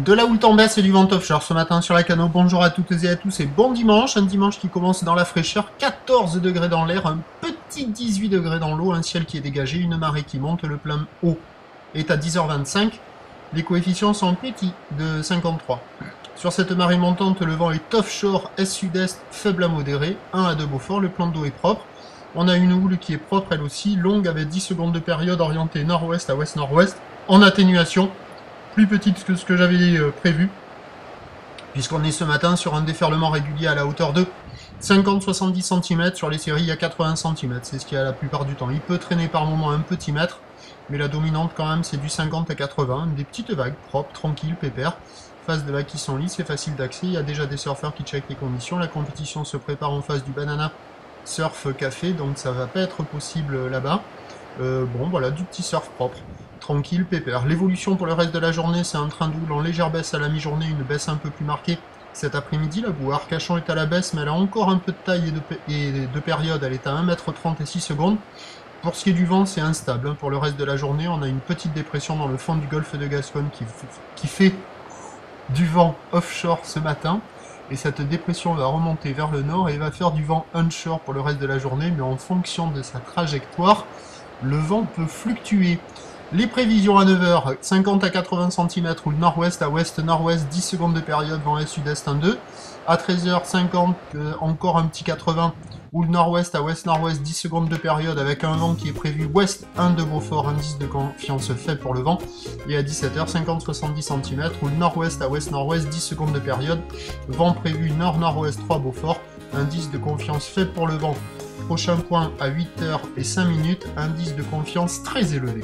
De la houle en baisse et du vent offshore ce matin sur la Cano. Bonjour à toutes et à tous et bon dimanche. Un dimanche qui commence dans la fraîcheur, 14 degrés dans l'air, un petit 18 degrés dans l'eau, un ciel qui est dégagé, une marée qui monte, le plein haut est à 10h25. Les coefficients sont petits, de 53. Sur cette marée montante, le vent est offshore, est-sud-est, faible à modéré, 1 à 2 Beaufort, le plan d'eau est propre. On a une houle qui est propre elle aussi, longue avec 10 secondes de période orientée nord-ouest à ouest-nord-ouest, en atténuation. Plus petite que ce que j'avais prévu, puisqu'on est ce matin sur un déferlement régulier à la hauteur de 50-70 cm, sur les séries il y a 80 cm, c'est ce qu'il y a la plupart du temps. Il peut traîner par moment un petit mètre, mais la dominante quand même c'est du 50 à 80, des petites vagues propres, tranquilles, pépères, phases de vagues qui sont lisses et faciles d'accès, il y a déjà des surfeurs qui checkent les conditions, la compétition se prépare en face du Banana Surf Café, donc ça va pas être possible là-bas. Bon voilà, du petit surf propre. Tranquille, pépère. L'évolution pour le reste de la journée, c'est un train d'houle en légère baisse à la mi-journée, une baisse un peu plus marquée cet après-midi. La boue Arcachon est à la baisse, mais elle a encore un peu de taille et de période. Elle est à 1,30 m et 6 secondes. Pour ce qui est du vent, c'est instable. Pour le reste de la journée, on a une petite dépression dans le fond du golfe de Gascogne qui fait du vent offshore ce matin. Et cette dépression va remonter vers le nord et va faire du vent onshore pour le reste de la journée. Mais en fonction de sa trajectoire, le vent peut fluctuer. Les prévisions à 9h, 50 à 80 cm, ou le nord-ouest à ouest-nord-ouest, 10 secondes de période, vent est-sud-est 1-2. À 13h50, encore un petit 80, ou le nord-ouest à ouest-nord-ouest, 10 secondes de période, avec un vent qui est prévu ouest 1 de Beaufort, indice de confiance faible pour le vent. Et à 17h, 50-70 cm, ou le nord-ouest à ouest-nord-ouest, 10 secondes de période, vent prévu nord-nord-ouest 3 Beaufort, indice de confiance faible pour le vent. Prochain point à 8h et 5 minutes, indice de confiance très élevé.